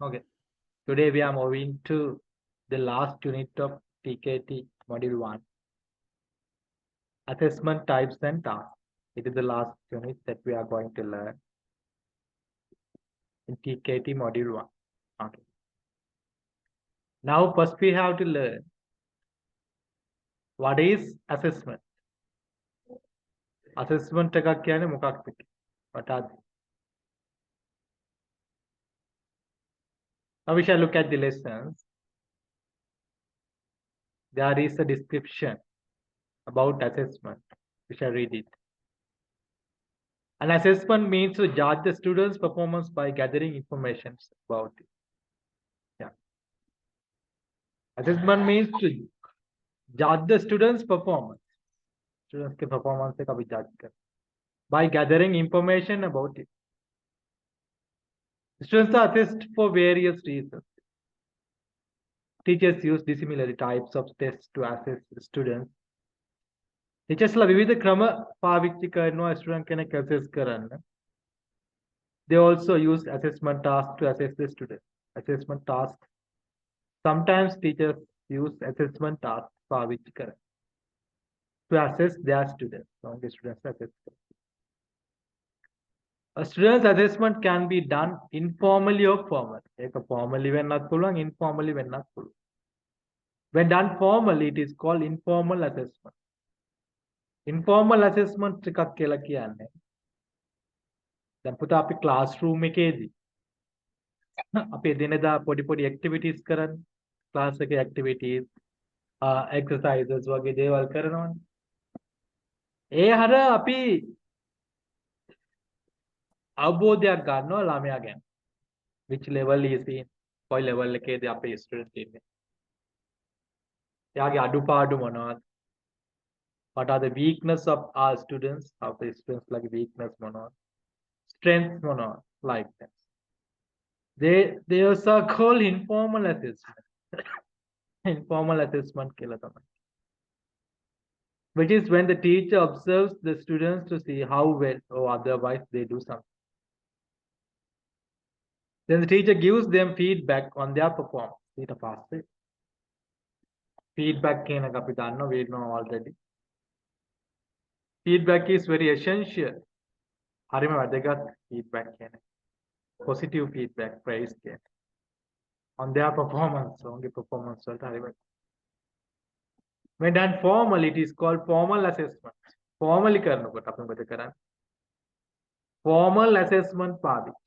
Okay. Today we are moving to the last unit of TKT Module 1. Assessment types and tasks. It is the last unit that we are going to learn in TKT Module 1. Okay. Now first we have to learn what is assessment. Assessment එකක් කියන්නේ මොකක්ද? What? Now we shall look at the lessons. There is a description about assessment. We shall read it. An assessment means to judge the student's performance by gathering information about it. Yeah. Assessment means to judge the student's performance. Students' performance का भी judge कर. By gathering information about it. Students are assessed for various reasons. Teachers use dissimilar types of tests to assess students. Teachers ला विविध क्रम पाविච්චි කරනවා student කෙනෙක් assess කරන්න. They also use assessment tasks to assess the student. Assessment tasks. Sometimes teachers use assessment tasks පාවිච්චි කරන්න to assess their students. The students assess. A student's assessment can be done informally or formally. ඒක formally වෙන්නත් පුළුවන්, informally වෙන්නත් පුළුවන්. When done formally, it is called informal assessment. Informal assessment එකක් කියලා කියන්නේ දැන් පුතා අපි classroom එකේදී අපි දිනදා පොඩි activities කරන්නේ. class එකේ activities, exercises වගේ දේවල් කරනවානේ. ඒ හර අපි අවබෝධයක් ගන්නවා ළමයා ගැන. which level is in? කොයි level එකේද අපේ student ඉන්නේ? එයාගේ අඩුපාඩු මොනවද? What are the weakness of our students? Our students like weakness මොනවද? Strength මොනවද? Like that. They also called informal assessment. Informal assessment කියලා තමයි. Which is when the teacher observes the students to see how well or otherwise they do something. Then the teacher gives them feedback on their performance. ඊට පස්සේ feedback කියන එක අපි දන්නවා we know already. Feedback is very essential. හරිම වැදගත් feedback කියන්නේ. Positive feedback, praise කියන්නේ. On their performance, only performance වලට හරිම. When done formal, it is called formal assessment. Formally කරනකොට අපි මොකද කරන්නේ? Formal assessment පාවිච්චි.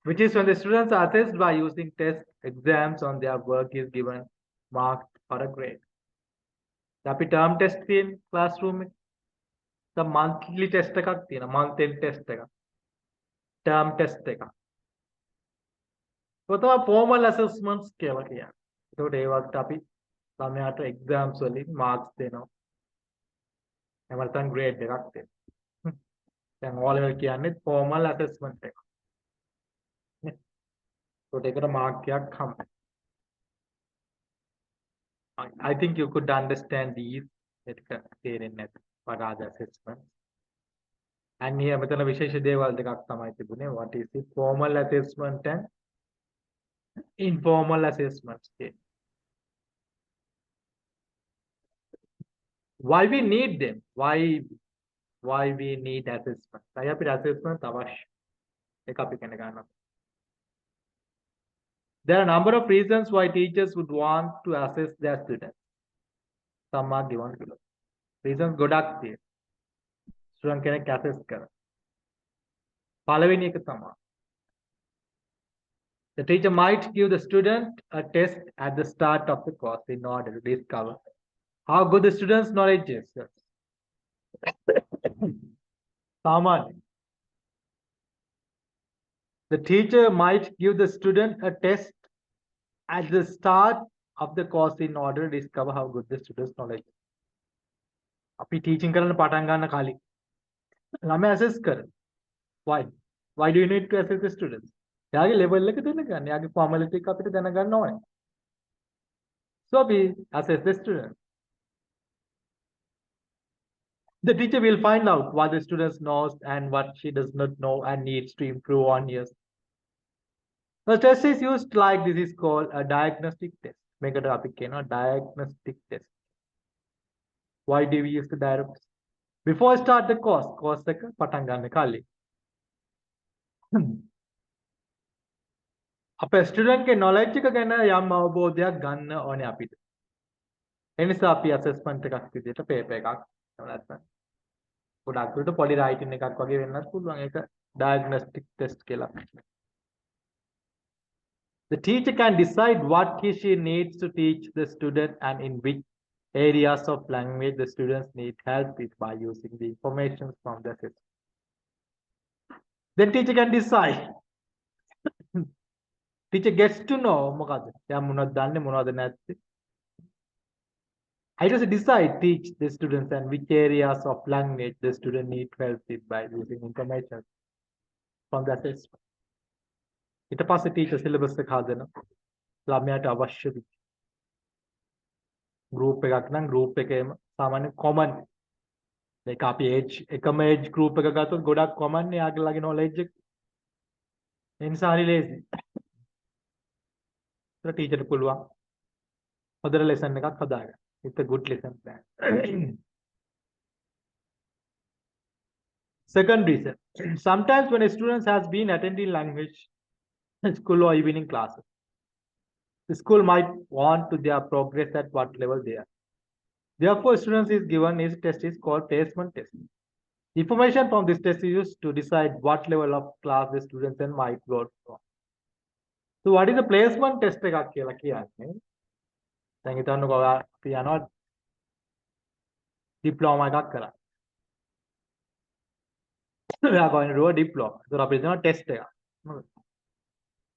Which is when the students are assessed by using tests, exams on their work is given, marked or a grade. අපි term test තියෙන classroom එකේ. The monthly test එකක් තියෙනවා. month end test එකක්. term test එකක්. ඒක තමයි formal assessments කියලා කියන්නේ. ඒකට ඒ වගේ අපි ළමයාට exams වලින් marks දෙනවා. එහෙම නැත්නම් grade එකක් දෙනවා. දැන් O level කියන්නේ formal assessment එක. ඒකට ඒකට mark එකක් හම්බෙනවා. I think you could understand these. What are the assessments? And here මෙතන විශේෂ දේවල් දෙකක් තමයි තිබුණේ. What is it? Formal assessment and informal assessments. Why we need them? Why we need assessment? අය අපිට assessment අවශ්‍ය. ඒක අපි ඉගෙන ගන්නවා. There are a number of reasons why teachers would want to assess their students. Some are given below. Reasons ගොඩක් තියෙනවා. Student කෙනෙක් assess කරනවා. පළවෙනි එක තමයි the teacher might give the student a test at the start of the course in order to discover how good the student's knowledge is. Saman. The teacher might give the student a test at the start of the course in order to discover how good the student's knowledge is. අපි teaching කරන්න පටන් ගන්න කලින් ළමයා assess කරනවා. Why? Why do you need to assess the students? එයාගේ level එක දැනගන්න. එයාගේ formality එක අපිට දැනගන්න ඕනේ. So we assess the student. The teacher will find out what the student knows and what she does not know and needs to improve on. Yes. The test is used like this is called a diagnostic test. Make a topic, diagnostic test. Why do we use the diagnostic? Before I start the course එක පටන් ගන්න කලින් අපේ student ගේ knowledge එක ගැන යම් අවබෝධයක් ගන්න ඕනේ අපිට. ඒ නිසා අපි assessment එකක් විදිහට paper එකක් නැත්නම් ගොඩක් දුරට පොඩි writing එකක් වගේ වෙන්නත් පුළුවන්. ඒක diagnostic test කියලා. The teacher can decide what he she needs to teach the student and in which areas of language the students need help with by using the information from the system. Then teacher can decide. Teacher gets to know මොකද? දැන් මොනවද දන්නේ මොනවද නැත්තේ? I just decide teach the students and which areas of language the student need help with by using information from the assessment. ඊට පස්සේ teacher syllabus එක හදනවා. ළමයාට අවශ්‍ය group එකක් නම් group එකේම සාමාන්‍ය common ඒක අපි age එකම age group එක ගත්තොත් ගොඩක් common නේ යාගලගේ knowledge එක. ඒ නිසා හරි lazy. ඒක teacher ට පුළුවන් හොඳට lesson එකක් හදාගන්න. It's a good lesson plan. Second reason. Sometimes when a student has been attending language school or evening classes, the school might want to their progress at what level they are. Therefore, students is given this test is called placement test. Information from this test is used to decide what level of class the students and might go from. So what is the placement test එකක් කියලා කියන්නේ? දැන් හිතන්නකෝ අපි යනවා diploma එකක් කරා. We are going to do a diploma. So අපි දෙනවා test එකක්.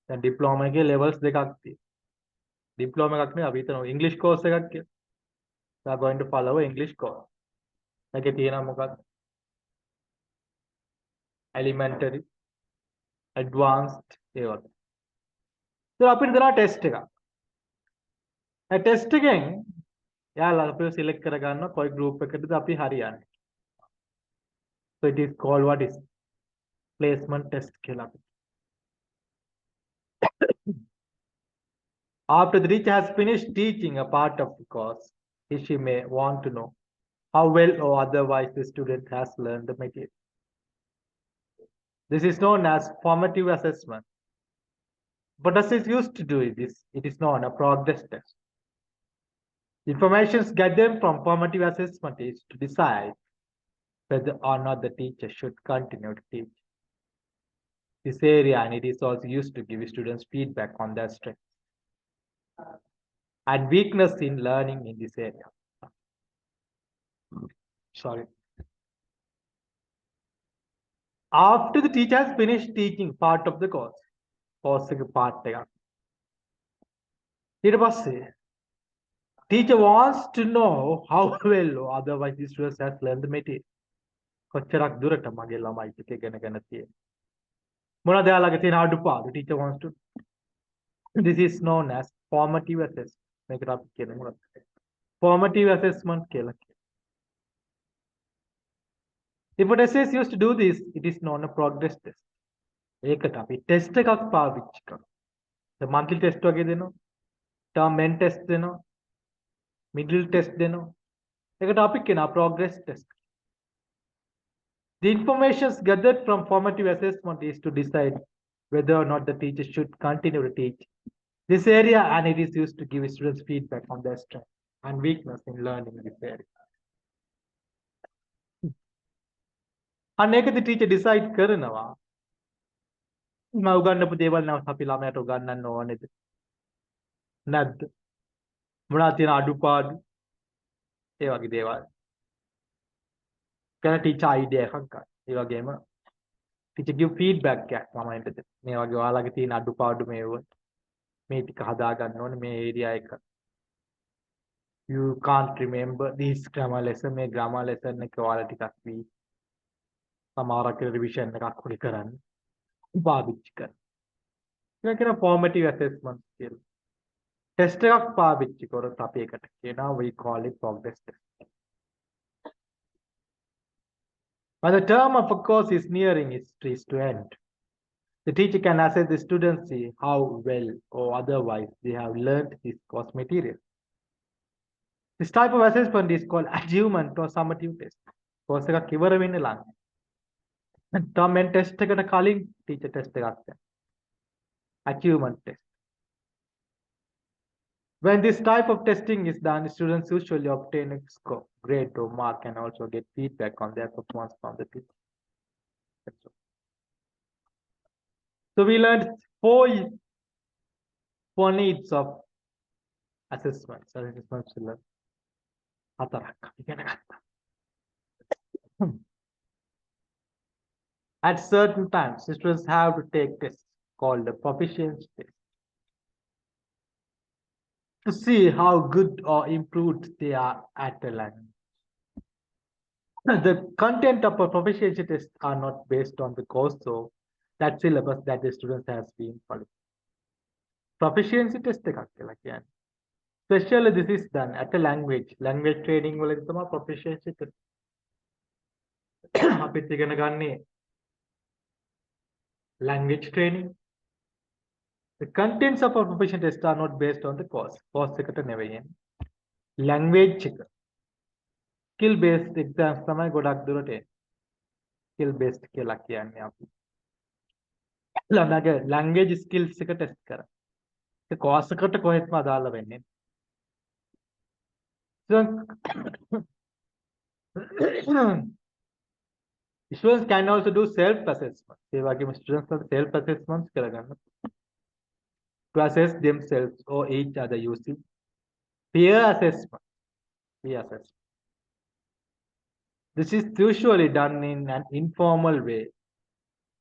දැන් diploma එකේ levels දෙකක් තියෙනවා. Diploma එකක් නේ අපි හිතනවා English course එකක් කියලා. We are going to follow English course. ඒකේ තියෙනවා මොකක්ද? Elementary, advanced ඒ වගේ. So අපිට දෙනවා test එකක්. ඒ test එකෙන් යාළුවා අපිව select කරගන්නවා කොයි group එකකටද අපි හරියන්නේ. So it is called what is placement test කියලා. After the teacher has finished teaching a part of the course, he she may want to know how well or otherwise the student has learned the material. This is known as formative assessment. But as is used to do this, it is known a progress test. Information gathered from formative assessment is to decide whether or not the teacher should continue to teach this area, and it is also used to give students feedback on their strengths and weakness in learning in this area. Sorry. After the teacher has finished teaching part of the course part එක. ඊට පස්සේ teacher wants to know how well or otherwise the students has learned the material. කොච්චරක් දුරට මගේ ළමයි ටික ඉගෙනගෙන තියෙන්නේ. මොනවද යාළුවාගේ තියෙන අඩුපාඩු? Teacher wants to. This is known as formative assessment. මේකට අපි කියන්නේ මොකක්ද? Formative assessment කියලා. If a test is used to do this, it is known a progress test. ඒකට අපි test එකක් පාවිච්චි කරනවා. The monthly test වගේ දෙනවා. Term end test දෙනවා. Middle test දෙනවා. ඒකට අපි කියනවා progress test. The information gathered from formative assessment is to decide whether or not the teacher should continue to teach this area, and it is used to give students feedback on their strength and weakness in learning this area. අනේකදී teacher decide කරනවා මම උගන්වපු දේවල් නැවත අපි ළමයට උගන්වන්න ඕනේද නැද්ද මොනවද තියෙන අඩුපාඩු ඒ වගේ දේවල් කරන teacher idea එකක් ගන්න. ඒ වගේම teacher give feedback එකක් ළමයින්ට දෙන්න. මේ වගේ ඔයාලගේ තියෙන අඩුපාඩු මේව මේ ටික හදා ගන්න ඕනේ මේ area එක. You can't remember this grammar lesson. මේ grammar lesson එක ඔයාලා ටිකක් වී සමහරක් revision එකක් හොරි කරන්න පාවිච්චි කරන්න. ඒක කියන formative assessment කියලා. Test එකක් පාවිච්චි කරොත් අපි ඒකට කියනවා we call it progress test. When the term of a course is nearing its to end, The teacher can assess the students see how well or otherwise they have learned this course material. This type of assessment is called achievement or summative test. Course එකක් ඉවර වෙන්න ළඟ. Term test එකට කලින් teacher test එකක් ගන්න. Achievement test. When this type of testing is done, students usually obtain a score, grade or mark, and also get feedback on their performance from the teacher. So we learned four needs of assessments. At certain times, students have to take tests called the proficiency test to see how good or improved they are at the language. The content of a proficiency test are not based on the course, so that syllabus that the students has been following. Proficiency test එකක්. Especially this is done at a language training වලදී තමයි proficiency test. අපිත් ඉගෙන ගන්නේ language training. The contents of a proficiency test are not based on the course. Course එකට නෙවෙයි. Language එක. Skill based exams තමයි ගොඩක් දුරට එන්නේ. Skill based කියලා කියන්නේ අපි. ළමයාගේ language skills එක test කරා. ඒ course එකට කොහෙත්ම අදාළ වෙන්නේ. Students can also do self-assessment. ඒ වගේම students self-assessments කරගන්න. To assess themselves or each other using peer assessment. This is usually done in an informal way,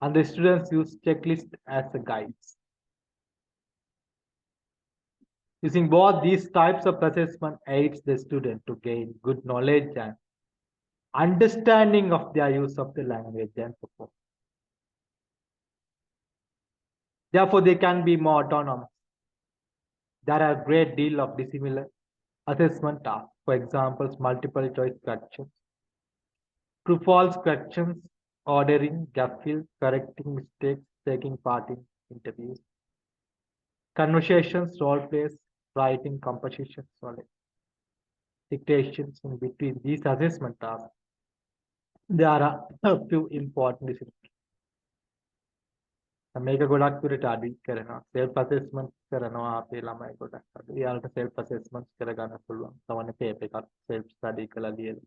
and the students use checklists as a guides. Using both these types of assessment aids the student to gain good knowledge and understanding of their use of the language and performance. Therefore, they can be more autonomous. There are a great deal of dissimilar assessment tasks. For example, multiple choice questions, true false questions, ordering, gap fill, correcting mistakes, taking part in interviews, conversations, role plays, writing, compositions, dictations. In between these assessment tasks, there are a few important disciplines. මේක ගොඩක් දුරට අඩි කරනවා self assessment කරනවා අපේ ළමයි ගොඩක් අඩි. යාලට self assessment කරගන්න පුළුවන්. සමහර paper එකක් self study කරලා ලියලා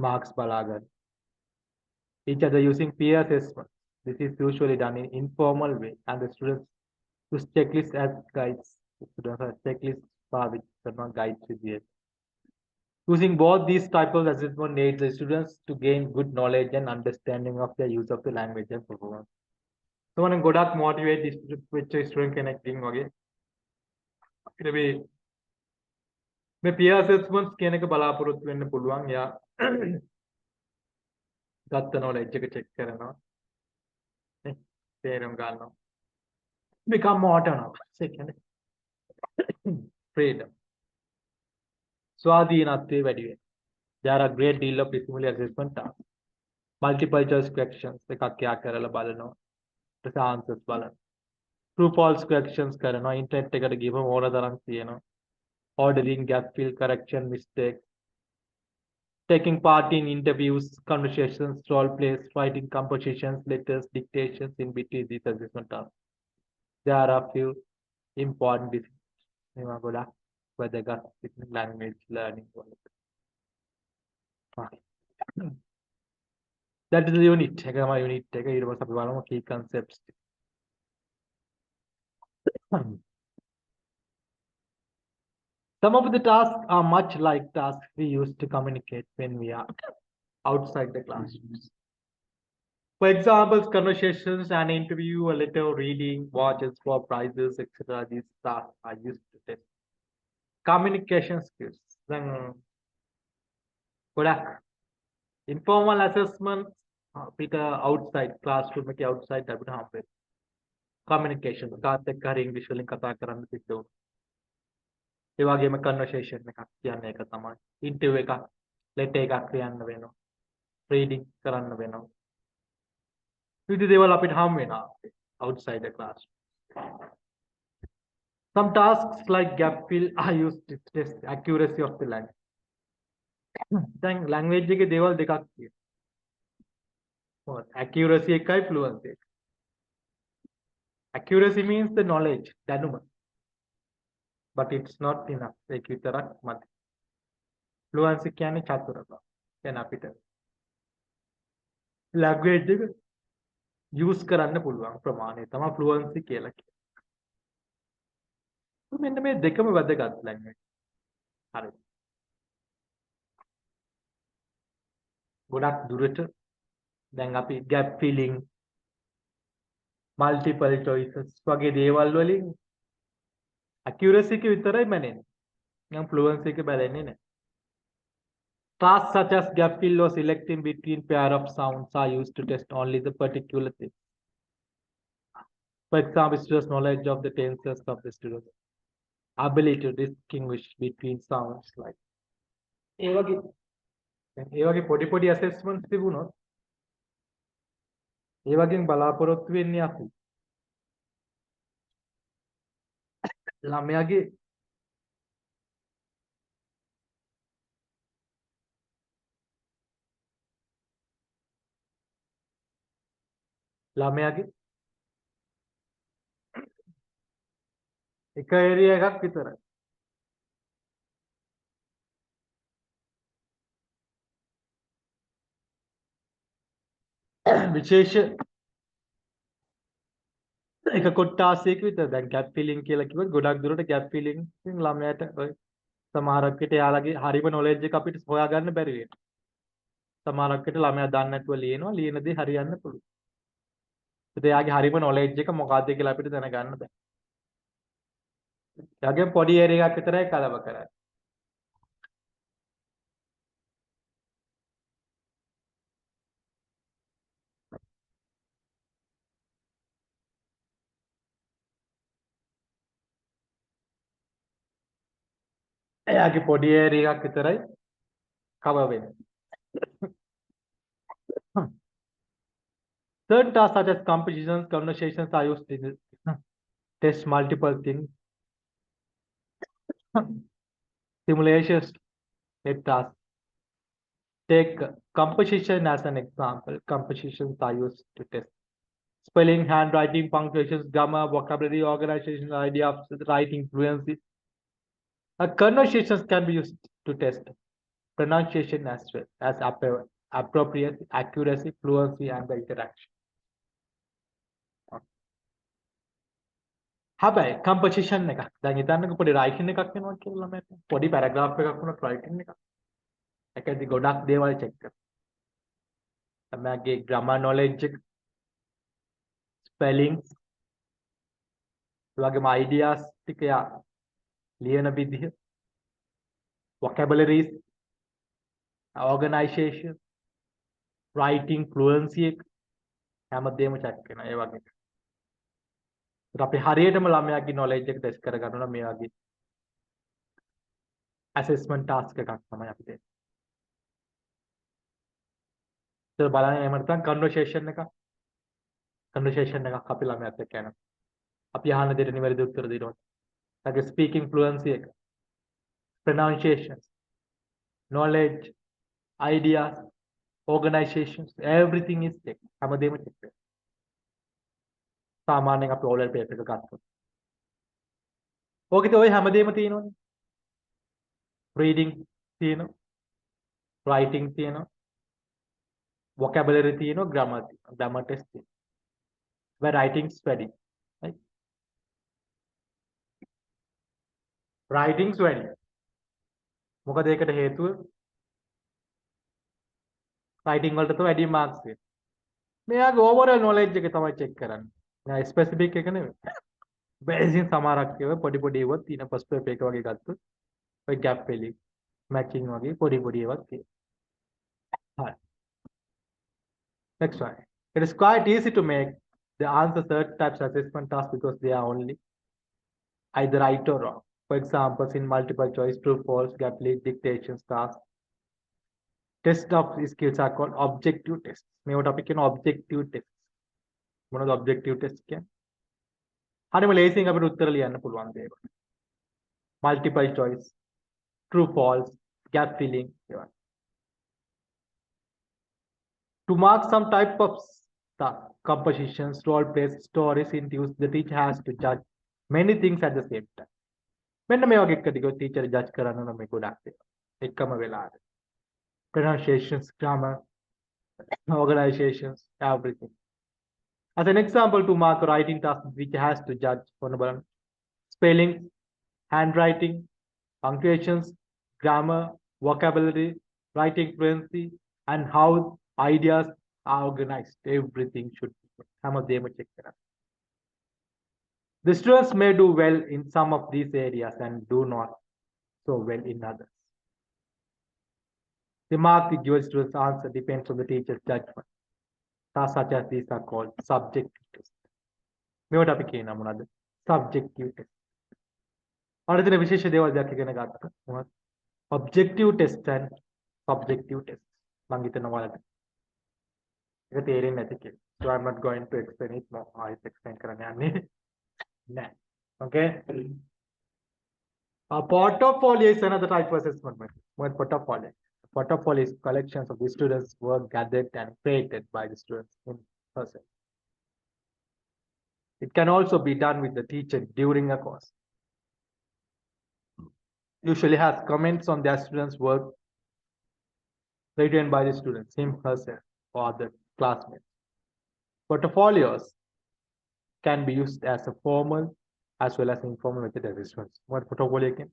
marks බලා ගන්න. Each other using peer assessment. This is usually done in informal way, and the students use checklists as guides. Students have checklists පාවිච්චි කරනවා guides විදියට. Using both these types of assessment aids the students to gain good knowledge and understanding of their use of the language and performance. So when ගොඩක් motivate වෙච්ච student කෙනෙක් ඉන්න වගේ. ඊට මේ peer assessments කියන එක බලාපොරොත්තු වෙන්න පුළුවන්. යා ගත්ත knowledge එක check කරනවා. තේරුම් ගන්නවා. Become more autonomous. Second, freedom. ස්වාධීනත්වයේ වැඩි වෙනවා. There are a great deal of similar assessment tasks. Multiple choice questions එකක් යා කරලා බලනවා. answers බලන්න. True false questions කරනවා. intent එකට ගිහම ඕන තරම් තියෙනවා. Ordering, gap fill, correction, mistake. Taking part in interviews, conversations, role plays, writing compositions, letters, dictations. In between these assessment tasks, there are a few important disciplines. Whether language learning. That is the unit. Unit. Key concepts. Some of the tasks are much like tasks we use to communicate when we are outside the classrooms. For example, conversations, an interview, a letter, reading, watches for prizes, etc. These tasks are used to test communication skills. Then, informal assessments, outside classroom, outside communication. English ඒ වගේම conversation එකක් කියන්නේ ඒක තමයි. interview එකක් letter එකක් ලියන්න වෙනවා. reading කරන්න වෙනවා. විවිධ දේවල් අපිට හම් වෙනවා outside the class. Some tasks like gap fill are used to test accuracy of the language. දැන් language එකේ දේවල් දෙකක් තියෙනවා. accuracy එකයි fluency එක. Accuracy means the knowledge, දැනුම. But it's not enough. ඒක විතරක් මදි. Fluency කියන්නේ චතුරක. දැන් අපිට language එක use කරන්න පුළුවන් ප්‍රමාණය තමයි fluency කියලා කියන්නේ. මෙන්න මේ දෙකම වැදගත් language. හරි. ගොඩක් දුරට දැන් අපි gap filling multiple choices වගේ දේවල් වලින් accuracy එක විතරයි මැනෙන්නේ. නම් fluency එක බැලෙන්නේ නැහැ. Tasks such as gap fill or selecting between pair of sounds are used to test only the particular thing. For example, students' knowledge of the tenses of the student, ability to distinguish between sounds like. ඒ වගේ පොඩි assessments තිබුණොත් ඒ වගේම බලාපොරොත්තු වෙන්නේ අපි ළමයාගේ එක area එකක් විතරයි. විශේෂ එක කොටාසයක විතර දැන් gap filling කියලා කිව්වොත් ගොඩක් දුරට gap filling ඉතින් ළමයාට ඔය සමහරක් විට එයාලගේ හරිම knowledge එක අපිට හොයාගන්න බැරි වෙනවා. සමහරක් විට ළමයා දන්නේ නැතුව ලියනවා ලියන දේ හරියන්න පුළුවන්. ඒත් එයාගේ හරිම knowledge එක මොකක්ද කියලා අපිට දැනගන්න බෑ. එයාගේ පොඩි ඒරියා එකක් විතරයි කලව කරන්නේ. එයාගේ පොඩි ඒරියා එකක් විතරයි cover වෙන්නේ. Third tasks such as compositions, conversations are used to test multiple things. Simulations, head task. Take composition as an example. Compositions are used to test spelling, handwriting, punctuations, grammar, vocabulary, organization, idea of writing, fluency. Conversations can be used to test pronunciation as well as appropriate, accuracy, fluency, and the interaction. හැබැයි composition එකක් දැන් හිතන්නකෝ පොඩි writing එකක් වෙනවා කියලා ළමයට පොඩි paragraph එකක් වුණත් writing එකක් ඒකදී ගොඩක් දේවල් check කරනවා ළමයාගේ grammar knowledge එක spellings ඒ වගේම ideas ටික යා ලියන විදිහ vocabularies organization writing fluency එක හැමදේම check කරනවා ඒ වගේ අපි හරියටම ළමයාගේ knowledge එක test කරගන්නවා මේ වගේ assessment task එකක් තමයි අපි දෙන්නේ. ඒක බලන්න එහෙම නැත්නම් conversation එකක් අපි ළමයාත් එක්ක යනවා. අපි අහන දෙයට නිවැරදි උත්තර දෙනවා. ඊට speaking fluency එක pronunciations knowledge ideas organizations everything is checked. හැමදේම check වෙනවා. සාමාන්‍යයෙන් අපි ඕලර් පේපර් එක ගත්තොත්. ඕකෙත් ඔය හැමදේම තියෙනවනේ. reading තියෙනවා. writing තියෙනවා. vocabulary තියෙනවා, grammar තියෙනවා. grammar test තියෙනවා. But writing's වැඩි. right? writing's වැඩි. මොකද ඒකට හේතුව writing වලට වැඩි marks දෙනවා. මෙයාගේ overall knowledge එක තමයි check කරන්නේ. නෑ ස්පෙસિෆික් එක නෙවෙයි. බේසින් සමහරක් ඒවා පොඩි ඒවා තියෙන first paper එක වගේ ගත්තොත් ඔය gap filling matching වගේ පොඩි ඒවා තියෙනවා. හරි. Next one. It is quite easy to make the answer certain types of assessment tasks because they are only either right or wrong. For example, in multiple choice, true, false, gap filling, dictation tasks. Test of skills are called objective tests. මේ topic කියන objective tests. මොනවද objective test කියන්නේ? හරිම ලේසියෙන් අපිට උත්තර ලියන්න පුළුවන් දේවල්. Multiple choice, true false, gap filling. To mark some type of compositions, role plays, stories induce, the teacher has to judge many things at the same time. මෙන්න මේ වගේ එකකට ගියොත් teacher judge කරන්න ඕන මේ ගොඩක් දේවල්. එකම වෙලාවට. Pronunciations, grammar, organizations, everything. As an example, to mark a writing task, the teacher has to judge spelling, handwriting, punctuations, grammar, vocabulary, writing fluency, and how ideas are organized. Everything should be. Check that. The students may do well in some of these areas and do not so well in others. The mark the given students' answer depends on the teacher's judgment. Tasks such as these are called subjective tests. මේවට අපි කියනවා මොනවද? Subjective test. අරදින විශේෂ දේවල් දෙකක් ඉගෙන ගත්තා. මොනවද? Objective test and subjective test. මම හිතනවා ඔයාලට ඒක තේරෙන්නේ නැති කියලා. So I'm not going to explain it more. I explain කරන්න යන්නේ නැහැ. Okay? A portfolio is another type of assessment method. What portfolio? Portfolio is collections of the students' work gathered and created by the students in person. It can also be done with the teacher during a course. Usually has comments on their students' work written by the students, him, herself, or the classmates. Portfolios can be used as a formal as well as informal method assessments. What portfolio again?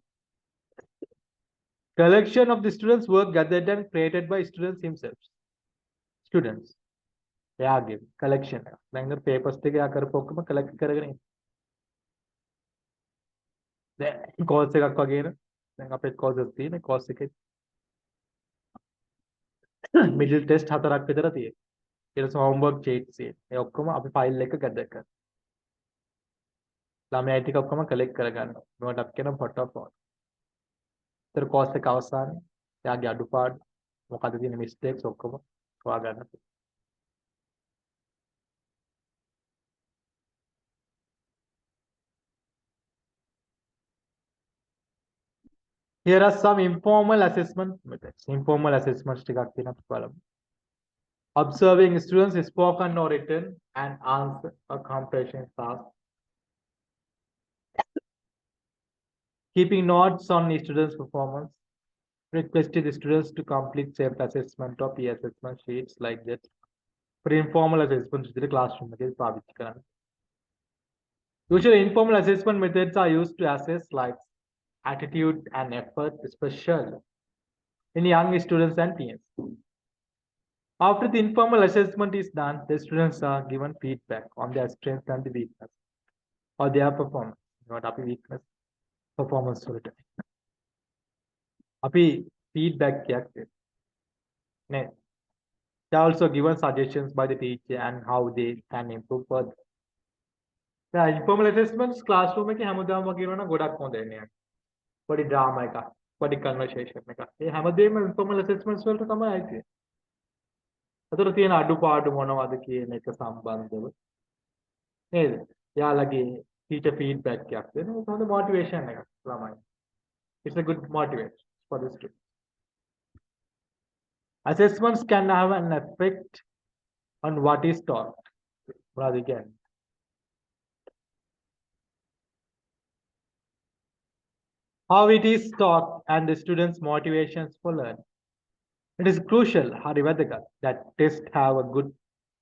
Collection of the students' work gathered and created by students themselves. Students. එයාගේ collection එක. දැන් අර papers ටික එයා කරපු ඔක්කොම collect කරගෙන ඉන්නේ. දැන් course එකක් වගේන දැන් අපේ courses තියෙන course එකේ middle test 4ක් විතර තියෙනවා. ඊට පස්සේ homework sheets තියෙනවා. ඒ ඔක්කොම අපි file එක gather කරනවා. ළමයා ටික ඔක්කොම collect කරගන්නවා. මේවට අපි කියනවා portfolio. ඊට course එක අවසානයේ එයාගේ අඩුපාඩු මොකද තියෙන mistakes ඔක්කොම හොයාගන්න. Here are some informal assessment methods. Informal assessments ටිකක් තියෙනවා බලමු. Observing students spoken or written and answer a comprehension task. Keeping notes on the students' performance. Requesting the students to complete self-assessment or peer assessment sheets like that. For informal assessments in the classroom, usually informal assessment methods are used to assess like attitude and effort, especially in young students and teens. After the informal assessment is done, the students are given feedback on their strengths and the weakness or their performance. Not happy weakness, performance. Happy feedback. They are also given suggestions by the teacher and how they can improve further. The informal assessments classroom में कि හැමදාම වගේ වෙනවා ගොඩක් හොඳ එන්නේ. පොඩි drama එකක්, පොඩි conversation එකක්. ඒ හැමදේම informal assessments වලට තමයි ආйти. අතට තියෙන අඩුපාඩු මොනවද කියන එක සම්බන්ධව නේද? යාළගේ teacher feedback එකක් දෙන ඒක හොඳ motivation එකක් ළමයි. It's a good motivation for the students. Assessments can have an effect on what is taught. Rather again. How it is taught and the students' motivations for learning. It is crucial, Harivedaka, that tests have a good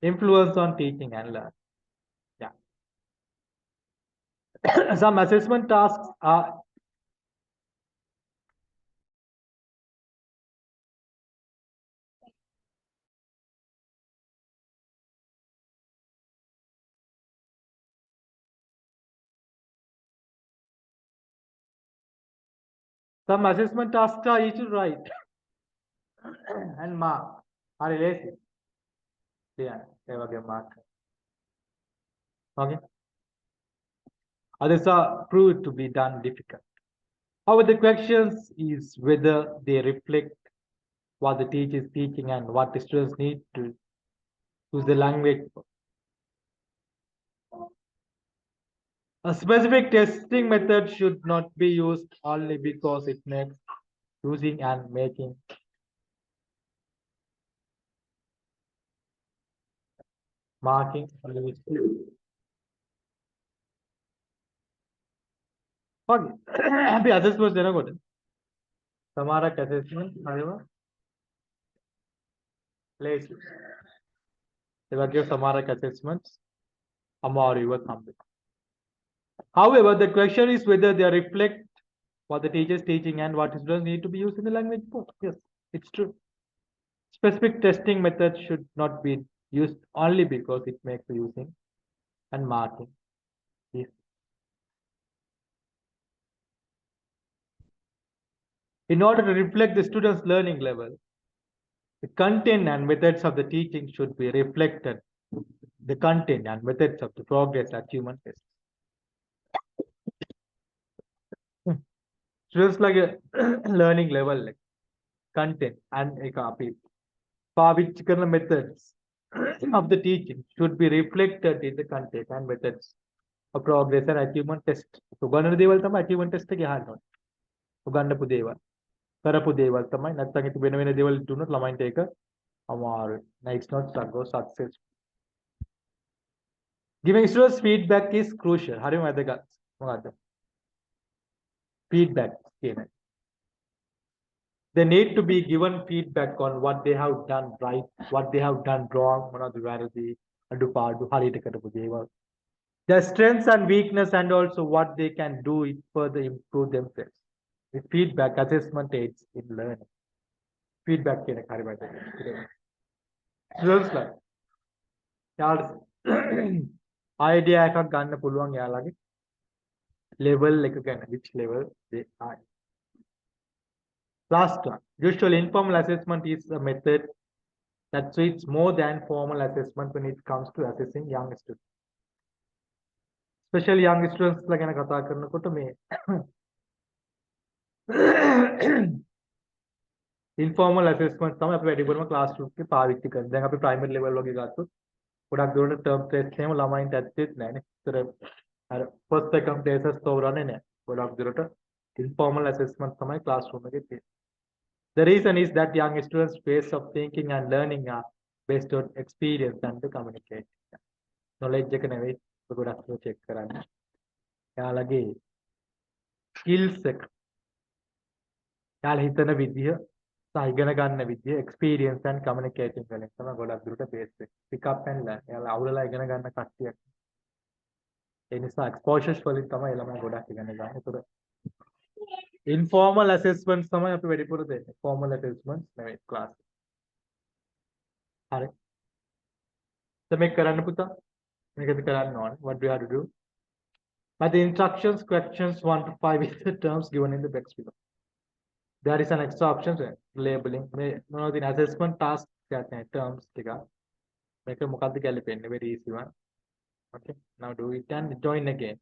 influence on teaching and learning. Yeah. Some assessment tasks are easy to write and mark. Are lazy. Yeah, they will get marked. Okay. Others are proved to be done difficult. However, the questions is whether they reflect what the teacher is teaching and what the students need to use the language for. A specific testing method should not be used only because it makes using and making marking useful. Okay. අපි assessment දෙනකොට සමහරක් assessment හරිම ලේසි. ඒ වගේ සමහරක් assessments අමාරුව තමයි. However, the question is whether they reflect what the teacher is teaching and what students need to be used in the language book. Yes, it's true. Specific testing methods should not be used only because it makes using and marking easy. In order to reflect the student's learning level, the content and methods of the teaching should be reflected. The content and methods of the progress achievement tests. Students like a learning level, like content and a copy. පාවිච්චි methods of the teaching should be reflected in the content and methods of progress and achievement test. උගන්නන දේවල් තමයි achievement test එකේ අහන්න ඕනේ. උගන්නපු දේවල්. කරපු දේවල් තමයි නැත්නම් ඉතින් වෙන වෙන දේවල් දුන්නොත් ළමයින්ට ඒක අමාරුයි. Now it's not success. Giving students feedback is crucial. හරිම වැදගත්. මොකද්ද? Feedback කියන්නේ. They need to be given feedback on what they have done right, what they have done wrong, මොනවද වැරදි, අඩුපාඩු, හරියට කරපු දේවල්. Their strengths and weakness and also what they can do it further improve themselves. With feedback, assessment aids in learning. Feedback කියන එක හරි වැදගත්. Students like යාළුවෝ idea එකක් ගන්න පුළුවන් යාළුවගේ level එක ගැන, which level they are. Last one. Usually informal assessment is a method that suits more than formal assessment when it comes to assessing young students. Especially young students ලා ගැන කතා කරනකොට මේ informal assessment තමයි අපි වැඩිපුරම classroom එකේ පාවිච්චි කරන්නේ. දැන් අපි primary level වගේ ගත්තොත් ගොඩක් දුරට term test එහෙම ළමයින්ට ඇත්තෙත් නැහැ නේ. ඒතර අර first second places තෝරන්නේ නැහැ. ගොඩක් දුරට informal assessment තමයි classroom එකේ තියෙන්නේ. The reason is that young students' ways of thinking and learning are based on experience and the communication. Knowledge එක නෙවෙයි ගොඩක් දුර check කරන්නේ. යාළගේ skills එක. යාළ හිතන විදිය, සහ ඉගෙන ගන්න විදිය, experience and communicating වලින් තමයි ගොඩක් දුරට base වෙන්නේ. Pick up and learn. යාළ අවුලලා ඉගෙන ගන්න කට්ටියක්. ඒ නිසා exposures වලින් තමයි ළමයි ගොඩක් ඉගෙන ගන්න. ඒතර informal assessments තමයි අපි වැඩිපුර දෙන්නේ. Formal assessments නෙවෙයි class. හරි. දැන් මේක කරන්න පුතා. මේකද කරන්න ඕනේ. What do you have to do? By the instructions, questions 1 to 5 is the terms given in the box below. There is an extra option labeling. මේ මොනවද තියෙන assessment task එකක් නේ terms ටික. මේක මොකද්ද කියලා පෙන්නන්නේ very easy one. Okay. Now do it and join again.